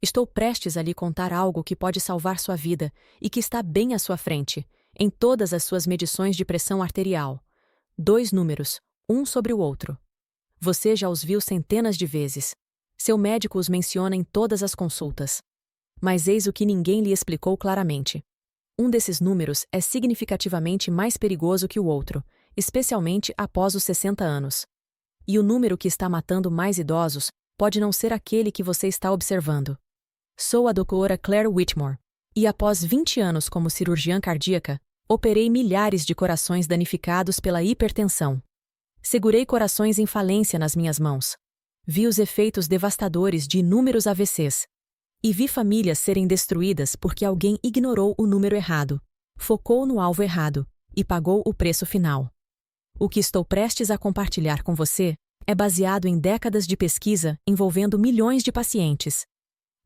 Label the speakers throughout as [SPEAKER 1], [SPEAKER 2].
[SPEAKER 1] Estou prestes a lhe contar algo que pode salvar sua vida e que está bem à sua frente, em todas as suas medições de pressão arterial. 2 números, um sobre o outro. Você já os viu centenas de vezes. Seu médico os menciona em todas as consultas. Mas eis o que ninguém lhe explicou claramente. Um desses números é significativamente mais perigoso que o outro, especialmente após os 60 anos. E o número que está matando mais idosos pode não ser aquele que você está observando. Sou a doutora Claire Whitmore, e após 20 anos como cirurgiã cardíaca, operei milhares de corações danificados pela hipertensão. Segurei corações em falência nas minhas mãos. Vi os efeitos devastadores de inúmeros AVCs. E vi famílias serem destruídas porque alguém ignorou o número errado, focou no alvo errado e pagou o preço final. O que estou prestes a compartilhar com você é baseado em décadas de pesquisa envolvendo milhões de pacientes.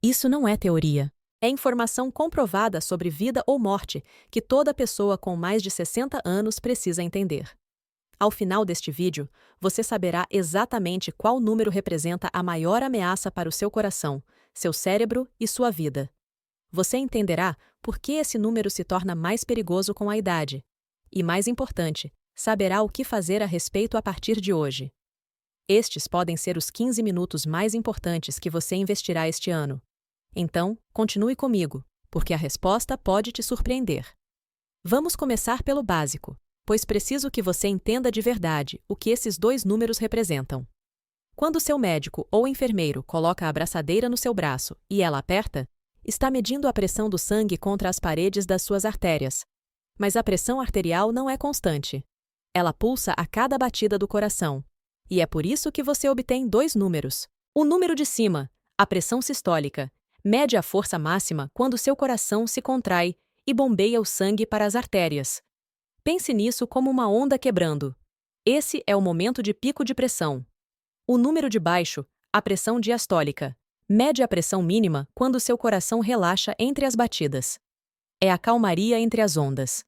[SPEAKER 1] Isso não é teoria. É informação comprovada sobre vida ou morte que toda pessoa com mais de 60 anos precisa entender. Ao final deste vídeo, você saberá exatamente qual número representa a maior ameaça para o seu coração, seu cérebro e sua vida. Você entenderá por que esse número se torna mais perigoso com a idade. E, mais importante, saberá o que fazer a respeito a partir de hoje. Estes podem ser os 15 minutos mais importantes que você investirá este ano. Então, continue comigo, porque a resposta pode te surpreender. Vamos começar pelo básico, pois preciso que você entenda de verdade o que esses 2 números representam. Quando seu médico ou enfermeiro coloca a abraçadeira no seu braço e ela aperta, está medindo a pressão do sangue contra as paredes das suas artérias. Mas a pressão arterial não é constante. Ela pulsa a cada batida do coração. E é por isso que você obtém 2 números. O número de cima, a pressão sistólica, mede a força máxima quando seu coração se contrai e bombeia o sangue para as artérias. Pense nisso como uma onda quebrando. Esse é o momento de pico de pressão. O número de baixo, a pressão diastólica, mede a pressão mínima quando seu coração relaxa entre as batidas. É a calmaria entre as ondas.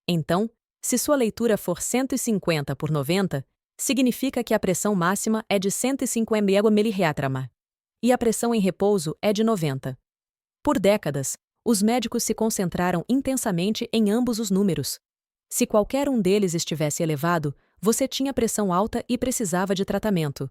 [SPEAKER 1] Então, se sua leitura for 150 por 90, significa que a pressão máxima é de 105 mg/ml e a pressão em repouso é de 90. Por décadas, os médicos se concentraram intensamente em ambos os números. Se qualquer um deles estivesse elevado, você tinha pressão alta e precisava de tratamento.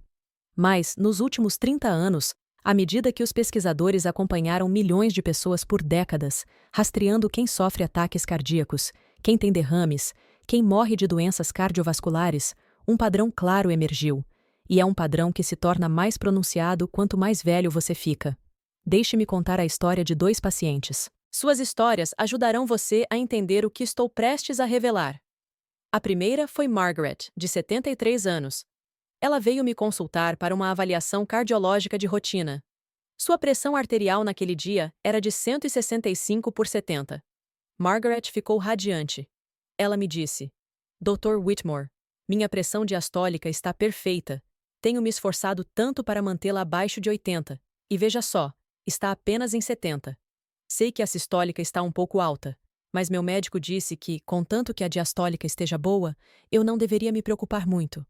[SPEAKER 1] Mas, nos últimos 30 anos, à medida que os pesquisadores acompanharam milhões de pessoas por décadas, rastreando quem sofre ataques cardíacos, quem tem derrames, quem morre de doenças cardiovasculares, um padrão claro emergiu. E é um padrão que se torna mais pronunciado quanto mais velho você fica. Deixe-me contar a história de 2 pacientes. Suas histórias ajudarão você a entender o que estou prestes a revelar. A primeira foi Margaret, de 73 anos. Ela veio me consultar para uma avaliação cardiológica de rotina. Sua pressão arterial naquele dia era de 165 por 70. Margaret ficou radiante. Ela me disse: Dr. Whitmore, minha pressão diastólica está perfeita. Tenho me esforçado tanto para mantê-la abaixo de 80, e veja só, está apenas em 70. Sei que a sistólica está um pouco alta, mas meu médico disse que, contanto que a diastólica esteja boa, eu não deveria me preocupar muito.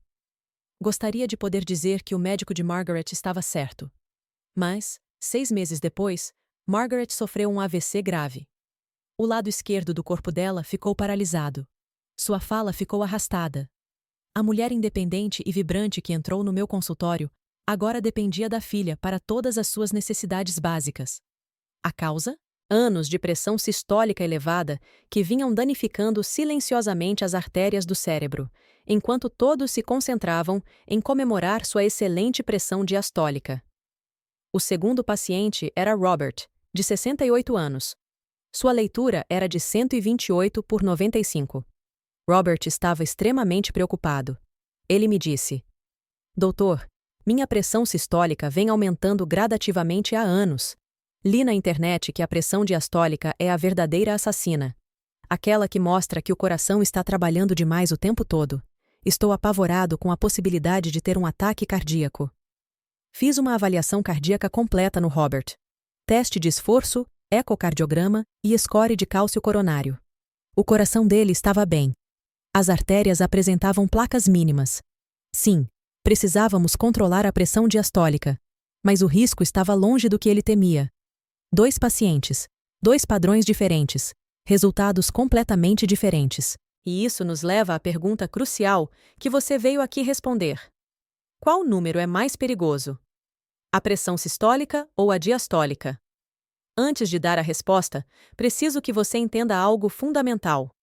[SPEAKER 1] Gostaria de poder dizer que o médico de Margaret estava certo. Mas, 6 meses depois, Margaret sofreu um AVC grave. O lado esquerdo do corpo dela ficou paralisado. Sua fala ficou arrastada. A mulher independente e vibrante que entrou no meu consultório agora dependia da filha para todas as suas necessidades básicas. A causa? Anos de pressão sistólica elevada que vinham danificando silenciosamente as artérias do cérebro, enquanto todos se concentravam em comemorar sua excelente pressão diastólica. O segundo paciente era Robert, de 68 anos. Sua leitura era de 128 por 95. Robert estava extremamente preocupado. Ele me disse: Doutor, minha pressão sistólica vem aumentando gradativamente há anos. Li na internet que a pressão diastólica é a verdadeira assassina. Aquela que mostra que o coração está trabalhando demais o tempo todo. Estou apavorado com a possibilidade de ter um ataque cardíaco. Fiz uma avaliação cardíaca completa no Robert. Teste de esforço, ecocardiograma e score de cálcio coronário. O coração dele estava bem. As artérias apresentavam placas mínimas. Sim, precisávamos controlar a pressão diastólica. Mas o risco estava longe do que ele temia. Dois pacientes, dois padrões diferentes, resultados completamente diferentes. E isso nos leva à pergunta crucial que você veio aqui responder. Qual número é mais perigoso? A pressão sistólica ou a diastólica? Antes de dar a resposta, preciso que você entenda algo fundamental.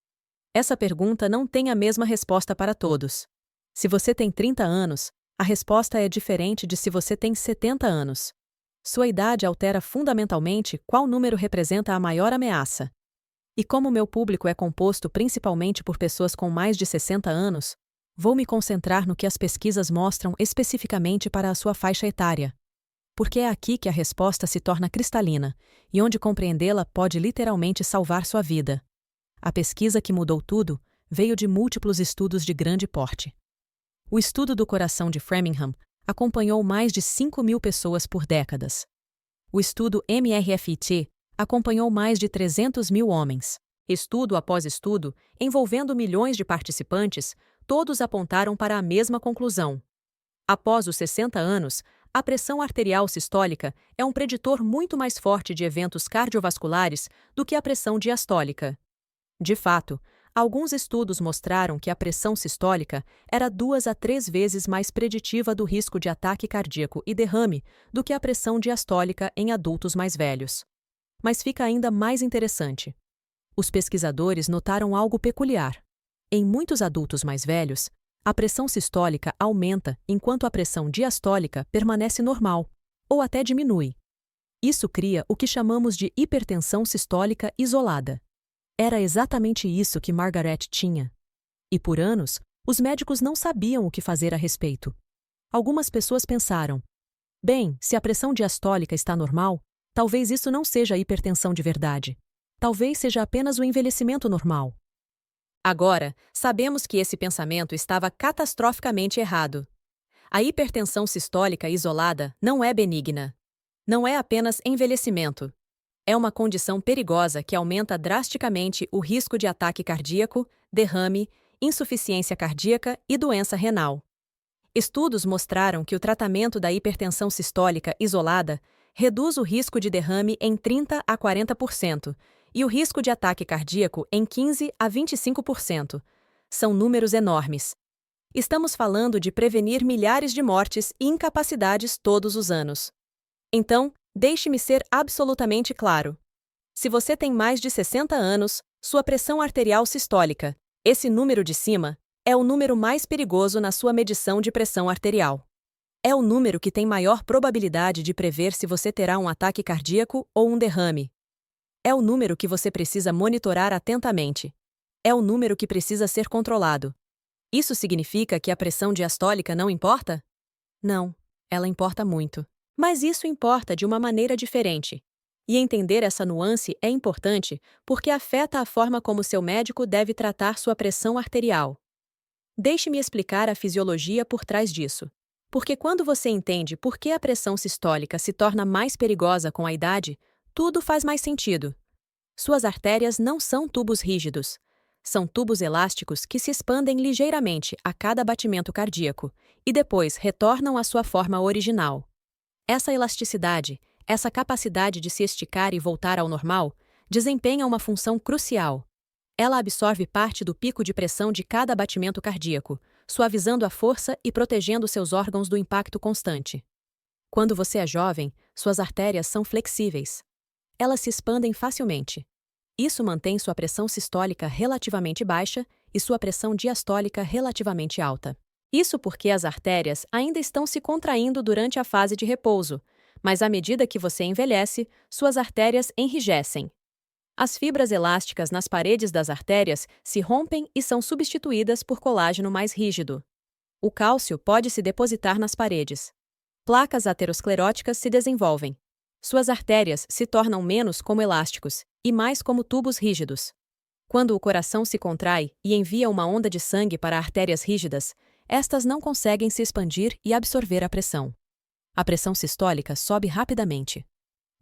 [SPEAKER 1] Essa pergunta não tem a mesma resposta para todos. Se você tem 30 anos, a resposta é diferente de se você tem 70 anos. Sua idade altera fundamentalmente qual número representa a maior ameaça. E como meu público é composto principalmente por pessoas com mais de 60 anos, vou me concentrar no que as pesquisas mostram especificamente para a sua faixa etária. Porque é aqui que a resposta se torna cristalina, e onde compreendê-la pode literalmente salvar sua vida. A pesquisa que mudou tudo veio de múltiplos estudos de grande porte. O estudo do coração de Framingham acompanhou mais de 5.000 pessoas por décadas. O estudo MRFIT acompanhou mais de 300.000 homens. Estudo após estudo, envolvendo milhões de participantes, todos apontaram para a mesma conclusão. Após os 60 anos, a pressão arterial sistólica é um preditor muito mais forte de eventos cardiovasculares do que a pressão diastólica. De fato, alguns estudos mostraram que a pressão sistólica era 2 a 3 vezes mais preditiva do risco de ataque cardíaco e derrame do que a pressão diastólica em adultos mais velhos. Mas fica ainda mais interessante. Os pesquisadores notaram algo peculiar. Em muitos adultos mais velhos, a pressão sistólica aumenta enquanto a pressão diastólica permanece normal, ou até diminui. Isso cria o que chamamos de hipertensão sistólica isolada. Era exatamente isso que Margaret tinha. E por anos, os médicos não sabiam o que fazer a respeito. Algumas pessoas pensaram: bem, se a pressão diastólica está normal, talvez isso não seja hipertensão de verdade. Talvez seja apenas o envelhecimento normal. Agora, sabemos que esse pensamento estava catastroficamente errado. A hipertensão sistólica isolada não é benigna. Não é apenas envelhecimento. É uma condição perigosa que aumenta drasticamente o risco de ataque cardíaco, derrame, insuficiência cardíaca e doença renal. Estudos mostraram que o tratamento da hipertensão sistólica isolada reduz o risco de derrame em 30 a 40%, e o risco de ataque cardíaco em 15 a 25%. São números enormes. Estamos falando de prevenir milhares de mortes e incapacidades todos os anos. Então, deixe-me ser absolutamente claro. Se você tem mais de 60 anos, sua pressão arterial sistólica, esse número de cima, é o número mais perigoso na sua medição de pressão arterial. É o número que tem maior probabilidade de prever se você terá um ataque cardíaco ou um derrame. É o número que você precisa monitorar atentamente. É o número que precisa ser controlado. Isso significa que a pressão diastólica não importa? Não, ela importa muito. Mas isso importa de uma maneira diferente. E entender essa nuance é importante porque afeta a forma como seu médico deve tratar sua pressão arterial. Deixe-me explicar a fisiologia por trás disso. Porque quando você entende por que a pressão sistólica se torna mais perigosa com a idade, tudo faz mais sentido. Suas artérias não são tubos rígidos. São tubos elásticos que se expandem ligeiramente a cada batimento cardíaco e depois retornam à sua forma original. Essa elasticidade, essa capacidade de se esticar e voltar ao normal, desempenha uma função crucial. Ela absorve parte do pico de pressão de cada batimento cardíaco, suavizando a força e protegendo seus órgãos do impacto constante. Quando você é jovem, suas artérias são flexíveis. Elas se expandem facilmente. Isso mantém sua pressão sistólica relativamente baixa e sua pressão diastólica relativamente alta. Isso porque as artérias ainda estão se contraindo durante a fase de repouso, mas à medida que você envelhece, suas artérias enrijecem. As fibras elásticas nas paredes das artérias se rompem e são substituídas por colágeno mais rígido. O cálcio pode se depositar nas paredes. Placas ateroscleróticas se desenvolvem. Suas artérias se tornam menos como elásticos e mais como tubos rígidos. Quando o coração se contrai e envia uma onda de sangue para artérias rígidas, estas não conseguem se expandir e absorver a pressão. A pressão sistólica sobe rapidamente.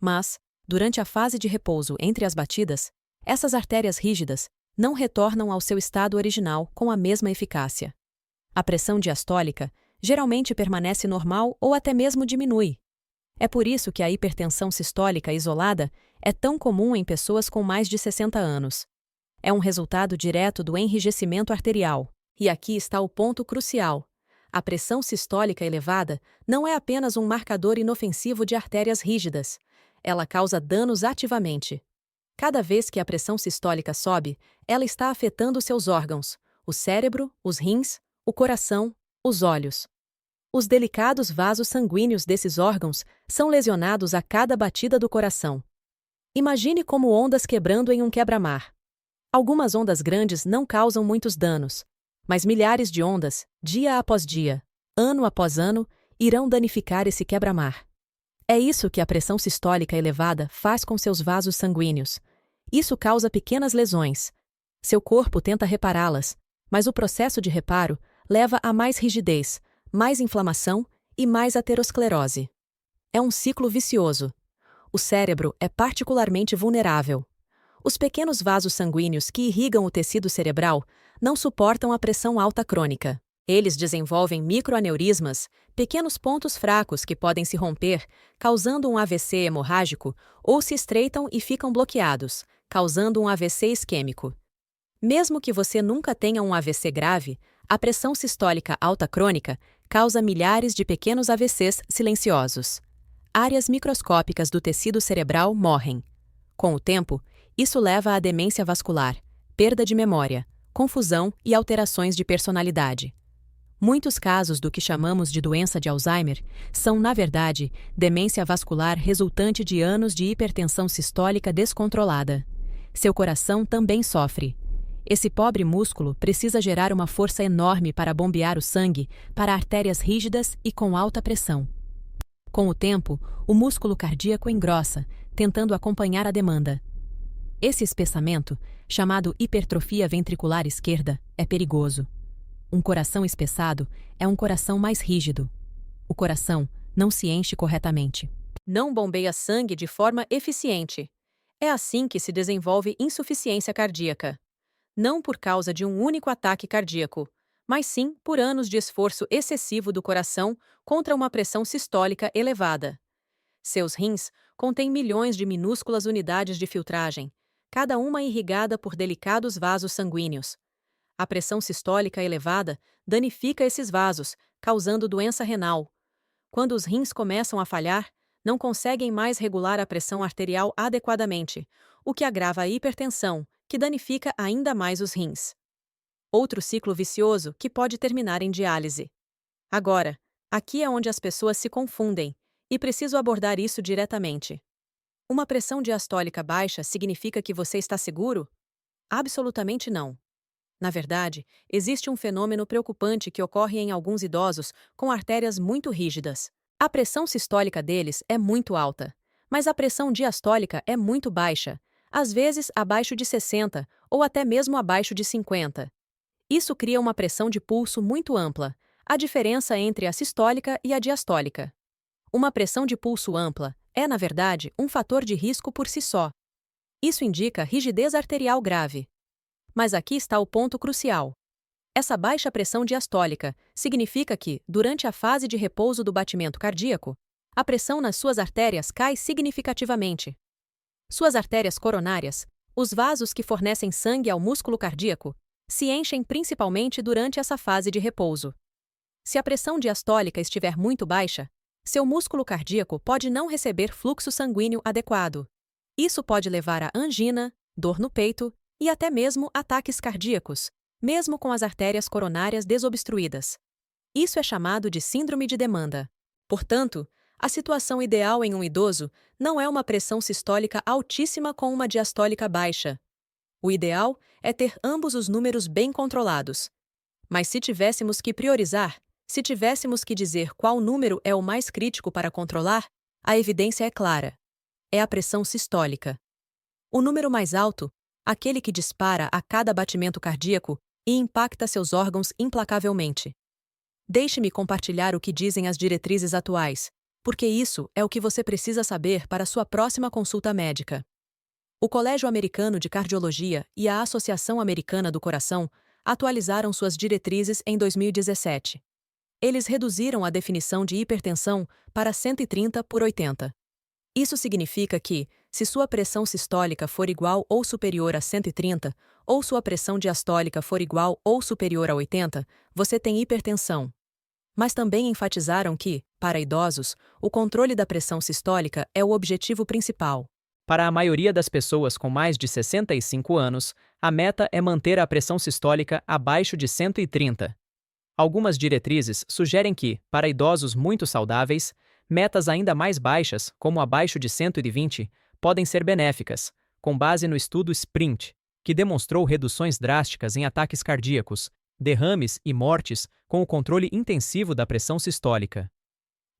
[SPEAKER 1] Mas, durante a fase de repouso entre as batidas, essas artérias rígidas não retornam ao seu estado original com a mesma eficácia. A pressão diastólica geralmente permanece normal ou até mesmo diminui. É por isso que a hipertensão sistólica isolada é tão comum em pessoas com mais de 60 anos. É um resultado direto do enrijecimento arterial. E aqui está o ponto crucial. A pressão sistólica elevada não é apenas um marcador inofensivo de artérias rígidas. Ela causa danos ativamente. Cada vez que a pressão sistólica sobe, ela está afetando seus órgãos: o cérebro, os rins, o coração, os olhos. Os delicados vasos sanguíneos desses órgãos são lesionados a cada batida do coração. Imagine como ondas quebrando em um quebra-mar. Algumas ondas grandes não causam muitos danos, mas milhares de ondas, dia após dia, ano após ano, irão danificar esse quebra-mar. É isso que a pressão sistólica elevada faz com seus vasos sanguíneos. Isso causa pequenas lesões. Seu corpo tenta repará-las, mas o processo de reparo leva a mais rigidez, mais inflamação e mais aterosclerose. É um ciclo vicioso. O cérebro é particularmente vulnerável. Os pequenos vasos sanguíneos que irrigam o tecido cerebral não suportam a pressão alta crônica. Eles desenvolvem microaneurismas, pequenos pontos fracos que podem se romper, causando um AVC hemorrágico, ou se estreitam e ficam bloqueados, causando um AVC isquêmico. Mesmo que você nunca tenha um AVC grave, a pressão sistólica alta crônica causa milhares de pequenos AVCs silenciosos. Áreas microscópicas do tecido cerebral morrem. Com o tempo, isso leva à demência vascular, perda de memória, confusão e alterações de personalidade. Muitos casos do que chamamos de doença de Alzheimer são, na verdade, demência vascular resultante de anos de hipertensão sistólica descontrolada. Seu coração também sofre. Esse pobre músculo precisa gerar uma força enorme para bombear o sangue para artérias rígidas e com alta pressão. Com o tempo, o músculo cardíaco engrossa, tentando acompanhar a demanda. Esse espessamento, chamado hipertrofia ventricular esquerda, é perigoso. Um coração espessado é um coração mais rígido. O coração não se enche corretamente. Não bombeia sangue de forma eficiente. É assim que se desenvolve insuficiência cardíaca. Não por causa de um único ataque cardíaco, mas sim por anos de esforço excessivo do coração contra uma pressão sistólica elevada. Seus rins contêm milhões de minúsculas unidades de filtragem, cada uma irrigada por delicados vasos sanguíneos. A pressão sistólica elevada danifica esses vasos, causando doença renal. Quando os rins começam a falhar, não conseguem mais regular a pressão arterial adequadamente, o que agrava a hipertensão, que danifica ainda mais os rins. Outro ciclo vicioso que pode terminar em diálise. Agora, aqui é onde as pessoas se confundem, e preciso abordar isso diretamente. Uma pressão diastólica baixa significa que você está seguro? Absolutamente não. Na verdade, existe um fenômeno preocupante que ocorre em alguns idosos com artérias muito rígidas. A pressão sistólica deles é muito alta, mas a pressão diastólica é muito baixa, às vezes abaixo de 60 ou até mesmo abaixo de 50. Isso cria uma pressão de pulso muito ampla, a diferença entre a sistólica e a diastólica. Uma pressão de pulso ampla é, na verdade, um fator de risco por si só. Isso indica rigidez arterial grave. Mas aqui está o ponto crucial. Essa baixa pressão diastólica significa que, durante a fase de repouso do batimento cardíaco, a pressão nas suas artérias cai significativamente. Suas artérias coronárias, os vasos que fornecem sangue ao músculo cardíaco, se enchem principalmente durante essa fase de repouso. Se a pressão diastólica estiver muito baixa, seu músculo cardíaco pode não receber fluxo sanguíneo adequado. Isso pode levar a angina, dor no peito e até mesmo ataques cardíacos, mesmo com as artérias coronárias desobstruídas. Isso é chamado de síndrome de demanda. Portanto, a situação ideal em um idoso não é uma pressão sistólica altíssima com uma diastólica baixa. O ideal é ter ambos os números bem controlados. Mas se tivéssemos que priorizar, se tivéssemos que dizer qual número é o mais crítico para controlar, a evidência é clara. É a pressão sistólica. O número mais alto, aquele que dispara a cada batimento cardíaco e impacta seus órgãos implacavelmente. Deixe-me compartilhar o que dizem as diretrizes atuais, porque isso é o que você precisa saber para sua próxima consulta médica. O Colégio Americano de Cardiologia e a Associação Americana do Coração atualizaram suas diretrizes em 2017. Eles reduziram a definição de hipertensão para 130/80. Isso significa que, se sua pressão sistólica for igual ou superior a 130, ou sua pressão diastólica for igual ou superior a 80, você tem hipertensão. Mas também enfatizaram que, para idosos, o controle da pressão sistólica é o objetivo principal.
[SPEAKER 2] Para a maioria das pessoas com mais de 65 anos, a meta é manter a pressão sistólica abaixo de 130. Algumas diretrizes sugerem que, para idosos muito saudáveis, metas ainda mais baixas, como abaixo de 120, podem ser benéficas, com base no estudo SPRINT, que demonstrou reduções drásticas em ataques cardíacos, derrames e mortes com o controle intensivo da pressão sistólica.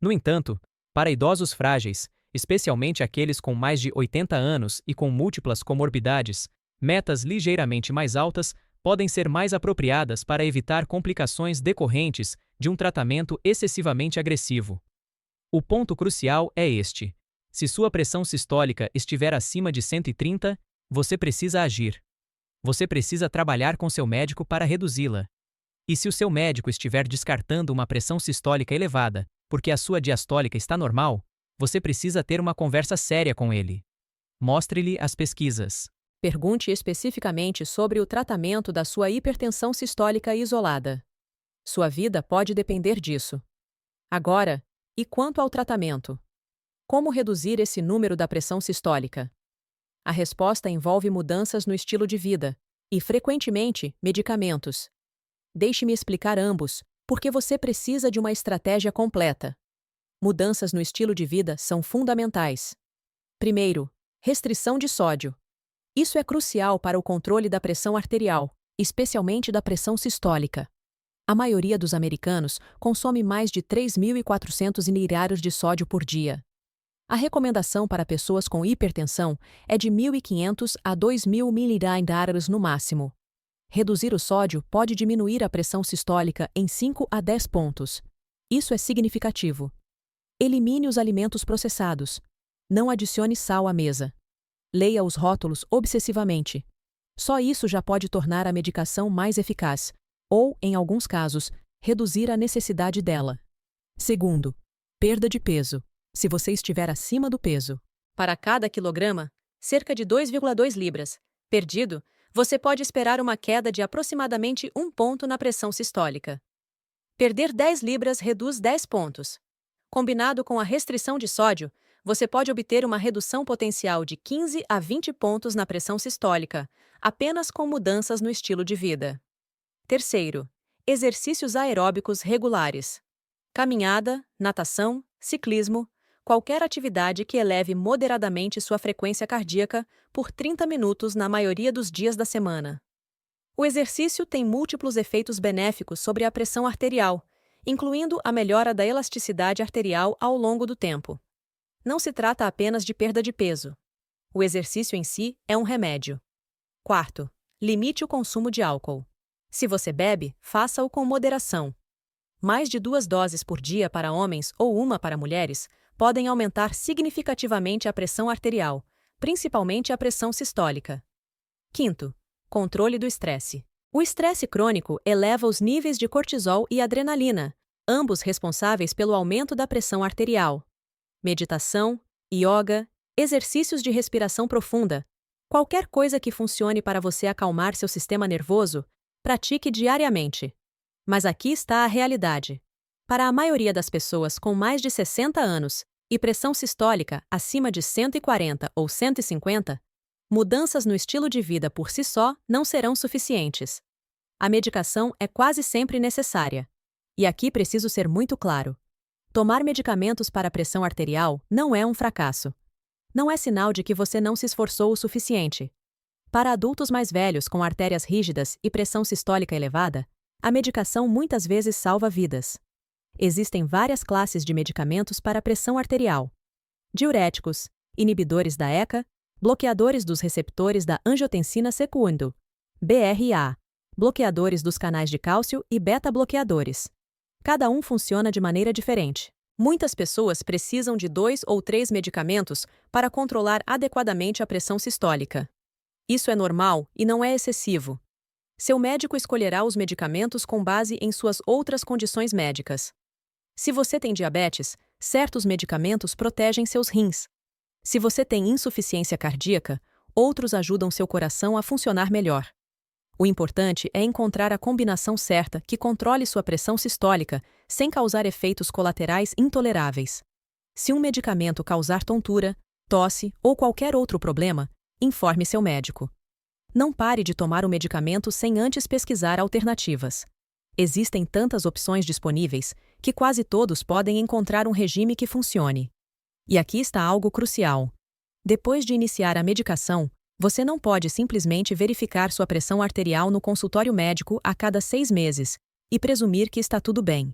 [SPEAKER 2] No entanto, para idosos frágeis, especialmente aqueles com mais de 80 anos e com múltiplas comorbidades, metas ligeiramente mais altas podem ser mais apropriadas para evitar complicações decorrentes de um tratamento excessivamente agressivo. O ponto crucial é este: se sua pressão sistólica estiver acima de 130, você precisa agir. Você precisa trabalhar com seu médico para reduzi-la. E se o seu médico estiver descartando uma pressão sistólica elevada, porque a sua diastólica está normal, você precisa ter uma conversa séria com ele. Mostre-lhe as pesquisas.
[SPEAKER 1] Pergunte especificamente sobre o tratamento da sua hipertensão sistólica isolada. Sua vida pode depender disso. Agora, e quanto ao tratamento? Como reduzir esse número da pressão sistólica? A resposta envolve mudanças no estilo de vida e, frequentemente, medicamentos. Deixe-me explicar ambos, porque você precisa de uma estratégia completa. Mudanças no estilo de vida são fundamentais. Primeiro, restrição de sódio. Isso é crucial para o controle da pressão arterial, especialmente da pressão sistólica. A maioria dos americanos consome mais de 3.400 ml de sódio por dia. A recomendação para pessoas com hipertensão é de 1.500 a 2.000 ml no máximo. Reduzir o sódio pode diminuir a pressão sistólica em 5 a 10 pontos. Isso é significativo. Elimine os alimentos processados. Não adicione sal à mesa. Leia os rótulos obsessivamente. Só isso já pode tornar a medicação mais eficaz, ou, em alguns casos, reduzir a necessidade dela. Segundo, perda de peso. Se você estiver acima do peso, para cada quilograma, cerca de 2,2 libras, perdido, você pode esperar uma queda de aproximadamente 1 ponto na pressão sistólica. Perder 10 libras reduz 10 pontos. Combinado com a restrição de sódio, você pode obter uma redução potencial de 15 a 20 pontos na pressão sistólica, apenas com mudanças no estilo de vida. Terceiro, exercícios aeróbicos regulares. Caminhada, natação, ciclismo, qualquer atividade que eleve moderadamente sua frequência cardíaca por 30 minutos na maioria dos dias da semana. O exercício tem múltiplos efeitos benéficos sobre a pressão arterial, incluindo a melhora da elasticidade arterial ao longo do tempo. Não se trata apenas de perda de peso. O exercício em si é um remédio. Quarto, limite o consumo de álcool. Se você bebe, faça-o com moderação. Mais de 2 doses por dia para homens ou uma para mulheres podem aumentar significativamente a pressão arterial, principalmente a pressão sistólica. Quinto, controle do estresse. O estresse crônico eleva os níveis de cortisol e adrenalina, ambos responsáveis pelo aumento da pressão arterial. Meditação, yoga, exercícios de respiração profunda, qualquer coisa que funcione para você acalmar seu sistema nervoso, pratique diariamente. Mas aqui está a realidade. Para a maioria das pessoas com mais de 60 anos e pressão sistólica acima de 140 ou 150, mudanças no estilo de vida por si só não serão suficientes. A medicação é quase sempre necessária. E aqui preciso ser muito claro. Tomar medicamentos para a pressão arterial não é um fracasso. Não é sinal de que você não se esforçou o suficiente. Para adultos mais velhos com artérias rígidas e pressão sistólica elevada, a medicação muitas vezes salva vidas. Existem várias classes de medicamentos para a pressão arterial: diuréticos, inibidores da ECA, bloqueadores dos receptores da angiotensina secundina, BRA, bloqueadores dos canais de cálcio e beta-bloqueadores. Cada um funciona de maneira diferente. Muitas pessoas precisam de 2 ou 3 medicamentos para controlar adequadamente a pressão sistólica. Isso é normal e não é excessivo. Seu médico escolherá os medicamentos com base em suas outras condições médicas. Se você tem diabetes, certos medicamentos protegem seus rins. Se você tem insuficiência cardíaca, outros ajudam seu coração a funcionar melhor. O importante é encontrar a combinação certa que controle sua pressão sistólica sem causar efeitos colaterais intoleráveis. Se um medicamento causar tontura, tosse ou qualquer outro problema, informe seu médico. Não pare de tomar o medicamento sem antes pesquisar alternativas. Existem tantas opções disponíveis que quase todos podem encontrar um regime que funcione. E aqui está algo crucial. Depois de iniciar a medicação, você não pode simplesmente verificar sua pressão arterial no consultório médico a cada 6 meses e presumir que está tudo bem.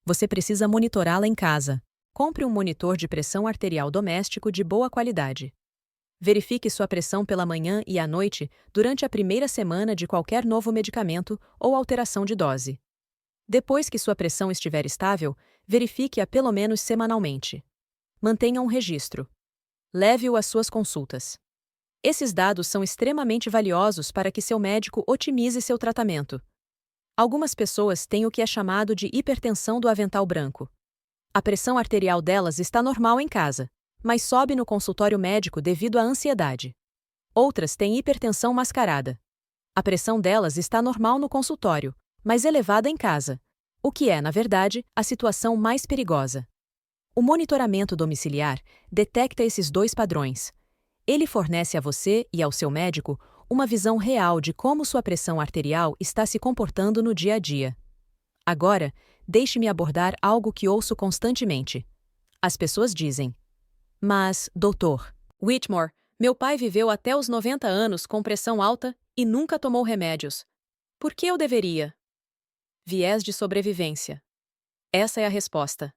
[SPEAKER 1] Você precisa monitorá-la em casa. Compre um monitor de pressão arterial doméstico de boa qualidade. Verifique sua pressão pela manhã e à noite durante a primeira semana de qualquer novo medicamento ou alteração de dose. Depois que sua pressão estiver estável, verifique-a pelo menos semanalmente. Mantenha um registro. Leve-o às suas consultas. Esses dados são extremamente valiosos para que seu médico otimize seu tratamento. Algumas pessoas têm o que é chamado de hipertensão do avental branco. A pressão arterial delas está normal em casa, mas sobe no consultório médico devido à ansiedade. Outras têm hipertensão mascarada. A pressão delas está normal no consultório, mas elevada em casa, o que é, na verdade, a situação mais perigosa. O monitoramento domiciliar detecta esses dois padrões. Ele fornece a você e ao seu médico uma visão real de como sua pressão arterial está se comportando no dia a dia. Agora, deixe-me abordar algo que ouço constantemente. As pessoas dizem: "Mas, doutor Whitmore, meu pai viveu até os 90 anos com pressão alta e nunca tomou remédios. Por que eu deveria?" Viés de sobrevivência. Essa é a resposta.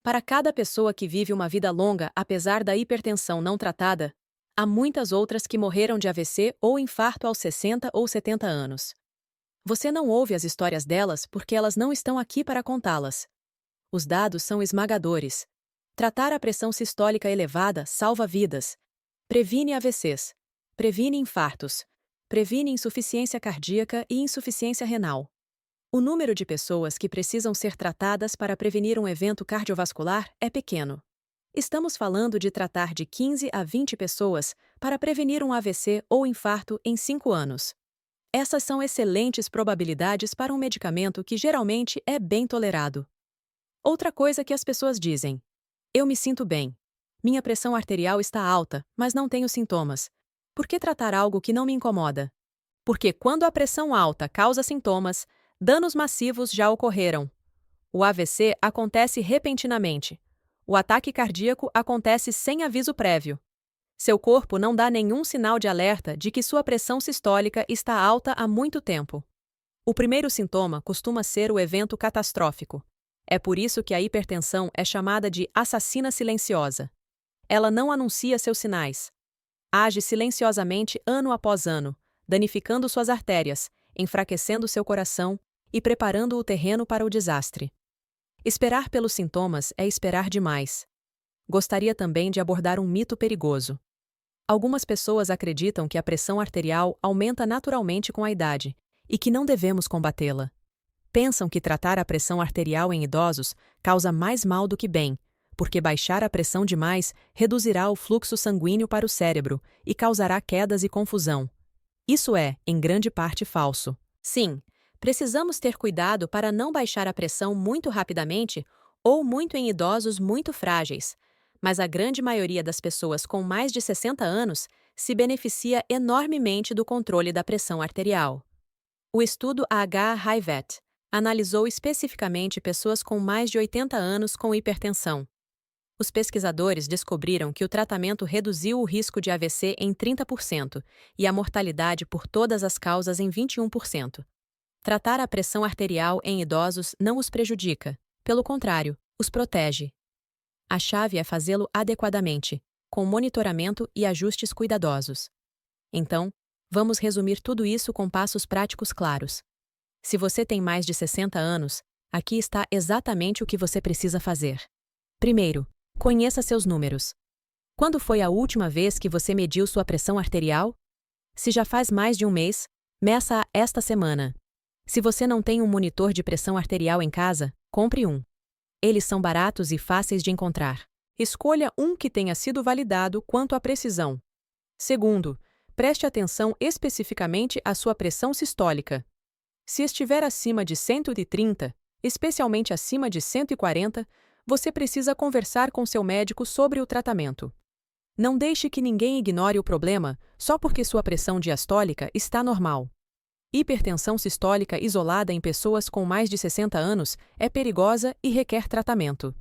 [SPEAKER 1] Para cada pessoa que vive uma vida longa apesar da hipertensão não tratada, há muitas outras que morreram de AVC ou infarto aos 60 ou 70 anos. Você não ouve as histórias delas porque elas não estão aqui para contá-las. Os dados são esmagadores. Tratar a pressão sistólica elevada salva vidas. Previne AVCs. Previne infartos. Previne insuficiência cardíaca e insuficiência renal. O número de pessoas que precisam ser tratadas para prevenir um evento cardiovascular é pequeno. Estamos falando de tratar de 15 a 20 pessoas para prevenir um AVC ou infarto em 5 anos. Essas são excelentes probabilidades para um medicamento que geralmente é bem tolerado. Outra coisa que as pessoas dizem: "Eu me sinto bem. Minha pressão arterial está alta, mas não tenho sintomas. Por que tratar algo que não me incomoda?" Porque quando a pressão alta causa sintomas, danos massivos já ocorreram. O AVC acontece repentinamente. O ataque cardíaco acontece sem aviso prévio. Seu corpo não dá nenhum sinal de alerta de que sua pressão sistólica está alta há muito tempo. O primeiro sintoma costuma ser o evento catastrófico. É por isso que a hipertensão é chamada de assassina silenciosa. Ela não anuncia seus sinais. Age silenciosamente ano após ano, danificando suas artérias, enfraquecendo seu coração e preparando o terreno para o desastre. Esperar pelos sintomas é esperar demais. Gostaria também de abordar um mito perigoso. Algumas pessoas acreditam que a pressão arterial aumenta naturalmente com a idade e que não devemos combatê-la. Pensam que tratar a pressão arterial em idosos causa mais mal do que bem, porque baixar a pressão demais reduzirá o fluxo sanguíneo para o cérebro e causará quedas e confusão. Isso é, em grande parte, falso. Sim, precisamos ter cuidado para não baixar a pressão muito rapidamente ou muito em idosos muito frágeis, mas a grande maioria das pessoas com mais de 60 anos se beneficia enormemente do controle da pressão arterial. O estudo AH-HIVET analisou especificamente pessoas com mais de 80 anos com hipertensão. Os pesquisadores descobriram que o tratamento reduziu o risco de AVC em 30% e a mortalidade por todas as causas em 21%. Tratar a pressão arterial em idosos não os prejudica, pelo contrário, os protege. A chave é fazê-lo adequadamente, com monitoramento e ajustes cuidadosos. Então, vamos resumir tudo isso com passos práticos claros. Se você tem mais de 60 anos, aqui está exatamente o que você precisa fazer. Primeiro, conheça seus números. Quando foi a última vez que você mediu sua pressão arterial? Se já faz mais de um mês, Meça-a esta semana. Se você não tem um monitor de pressão arterial em casa, compre um. Eles são baratos e fáceis de encontrar. Escolha um que tenha sido validado quanto à precisão. Segundo, preste atenção especificamente à sua pressão sistólica. Se estiver acima de 130, especialmente acima de 140, você precisa conversar com seu médico sobre o tratamento. Não deixe que ninguém ignore o problema só porque sua pressão diastólica está normal. Hipertensão sistólica isolada em pessoas com mais de 60 anos é perigosa e requer tratamento.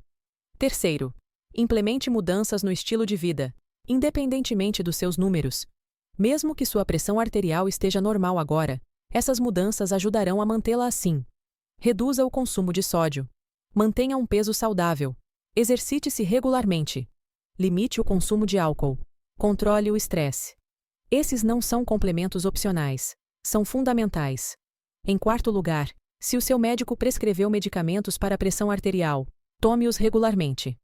[SPEAKER 1] Terceiro, implemente mudanças no estilo de vida, independentemente dos seus números. Mesmo que sua pressão arterial esteja normal agora, essas mudanças ajudarão a mantê-la assim. Reduza o consumo de sódio. Mantenha um peso saudável. Exercite-se regularmente. Limite o consumo de álcool. Controle o estresse. Esses não são complementos opcionais. São fundamentais. Em quarto lugar, se o seu médico prescreveu medicamentos para a pressão arterial, tome-os regularmente.